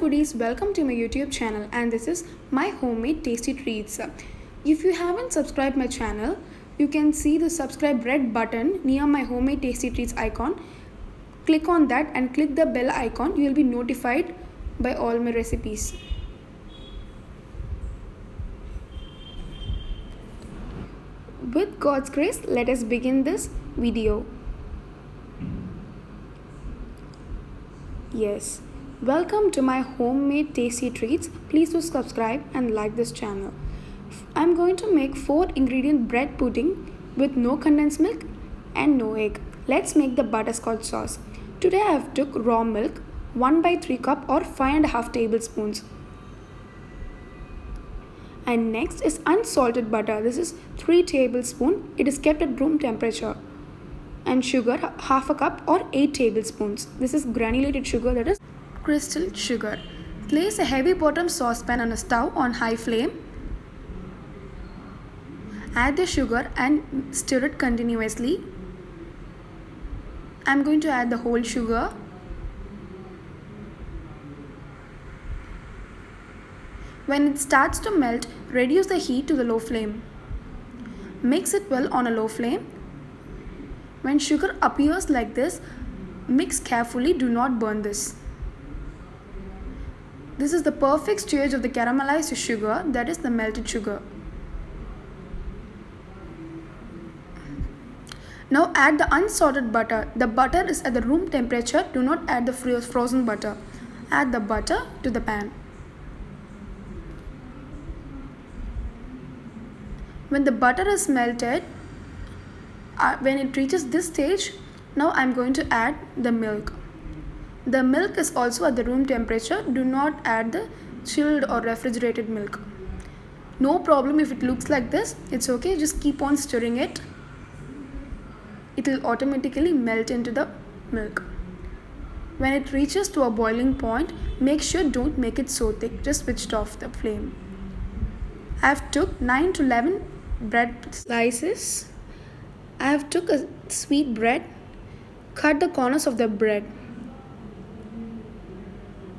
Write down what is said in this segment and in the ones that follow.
foodies, welcome to my YouTube channel and this is my homemade tasty treats. If you haven't subscribed my channel, you can see the subscribe red button near my homemade tasty treats icon. Click on that and click the bell icon. You will be notified by all my recipes. With God's grace, let us begin this video. Yes. Welcome to my homemade tasty treats. Please do subscribe and like this channel. I'm going to make 4 ingredient bread pudding with no condensed milk and no egg. Let's make the butterscotch sauce. Today I have took raw milk 1/3 cup or 5.5 tablespoons. And next is unsalted butter. This is 3 tablespoons. It is kept at room temperature. And sugar 1/2 cup or 8 tablespoons. This is granulated sugar, that is crystal sugar. Place a heavy bottom saucepan on a stove on high flame. Add the sugar and stir it continuously. I'm going to add the whole sugar. When it starts to melt, reduce the heat to the low flame. Mix it well on a low flame. When sugar appears like this, mix carefully, do not burn this. This is the perfect stage of the caramelized sugar, that is the melted sugar. Now add the unsalted butter. The butter is at the room temperature. Do not add the frozen butter. Add the butter to the pan. When the butter is melted, when it reaches this stage, now I'm going to add the milk. The milk is also at the room temperature. Do not add the chilled or refrigerated milk. No problem if it looks like this. It's okay. Just keep on stirring it. It will automatically melt into the milk. When it reaches to a boiling point, make sure don't make it so thick. Just switch off the flame. I have took 9 to 11 bread slices. I have took a sweet bread. Cut the corners of the bread.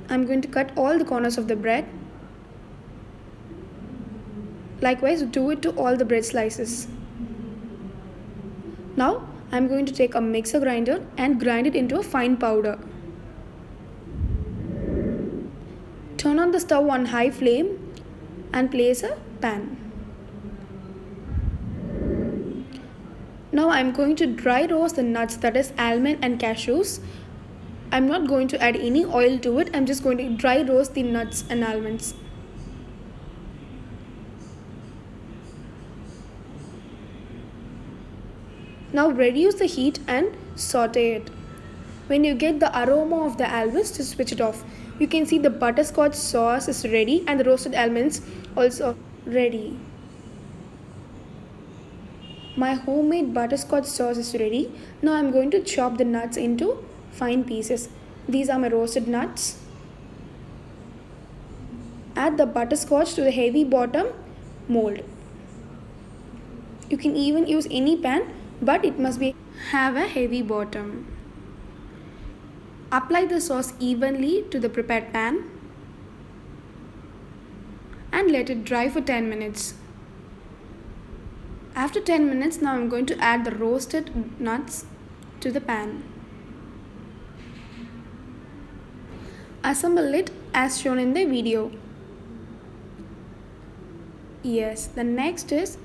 I'm going to cut all the corners of the bread. Likewise, do it to all the bread slices. Now, I'm going to take a mixer grinder and grind it into a fine powder. Turn on the stove on high flame and place a pan. Now I'm going to dry roast the nuts, that is almond and cashews. I'm not going to add any oil to it. I'm just going to dry roast the nuts and almonds. Now reduce the heat and saute it. When you get the aroma of the almonds, just switch it off. You can see the butterscotch sauce is ready and the roasted almonds also ready. My homemade butterscotch sauce is ready. Now I'm going to chop the nuts into fine pieces. These are my roasted nuts. Add the butterscotch to the heavy bottom mold. You can even use any pan, but it must have a heavy bottom. Apply the sauce evenly to the prepared pan and let it dry for 10 minutes. After 10 minutes, now I'm going to add the roasted nuts to the pan. Assemble it as shown in the video. Yes, the next is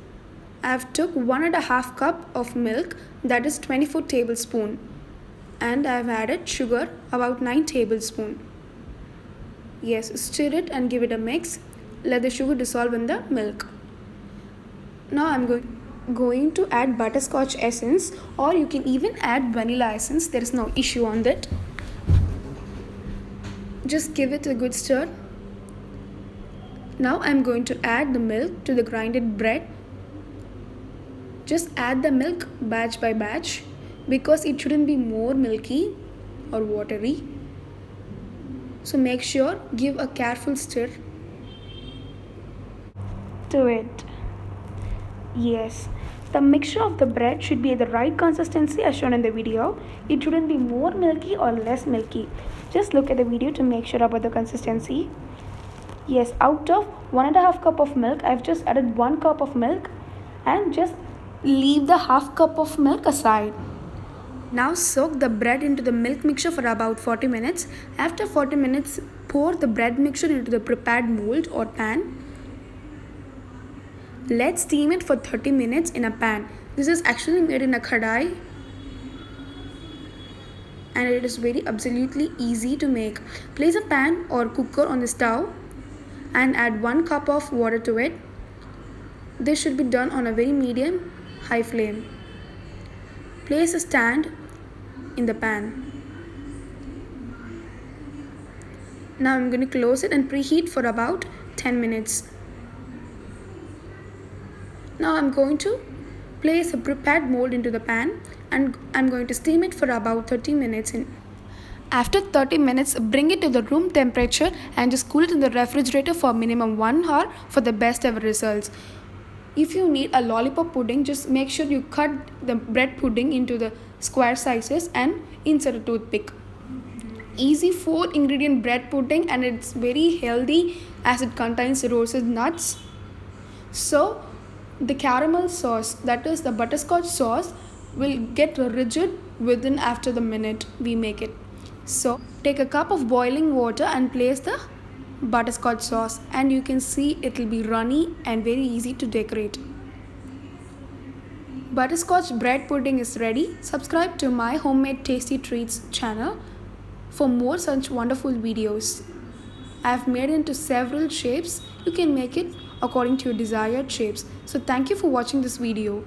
I have took 1.5 cup of milk, that is 24 tablespoons, and I have added sugar about 9 tablespoons. Yes, stir it and give it a mix. Let the sugar dissolve in the milk. Now I'm going to add butterscotch essence, or you can even add vanilla essence. There is no issue on that. Just give it a good stir. Now I'm going to add the milk to the grinded bread. Just add the milk batch by batch because it shouldn't be more milky or watery. So make sure give a careful stir to it. Yes, the mixture of the bread should be the right consistency as shown in the video. It shouldn't be more milky or less milky. Just look at the video to make sure about the consistency. Yes, out of 1.5 cup of milk, I've just added 1 cup of milk and just leave the half cup of milk aside. Now soak the bread into the milk mixture for about 40 minutes. After 40 minutes, pour the bread mixture into the prepared mold or pan. Let's steam it for 30 minutes in a pan. This is actually made in a kadai and it is very absolutely easy to make. Place a pan or cooker on the stove and add 1 cup of water to it. This should be done on a very medium high flame. Place a stand in the pan. Now I'm going to close it and preheat for about 10 minutes. Now I'm going to place a prepared mold into the pan and I'm going to steam it for about 30 minutes. After 30 minutes, bring it to the room temperature and just cool it in the refrigerator for minimum 1 hour for the best ever results. If you need a lollipop pudding, just make sure you cut the bread pudding into the square sizes and insert a toothpick. Easy 4 ingredient bread pudding and it's very healthy as it contains roasted nuts. So the caramel sauce, that is the butterscotch sauce, will get rigid within after the minute we make it. So take a cup of boiling water and place the butterscotch sauce and you can see it will be runny and very easy to decorate. Butterscotch bread pudding is ready. Subscribe to my homemade tasty treats channel for more such wonderful videos. I have made it into several shapes. You can make it according to your desired shapes. So thank you for watching this video.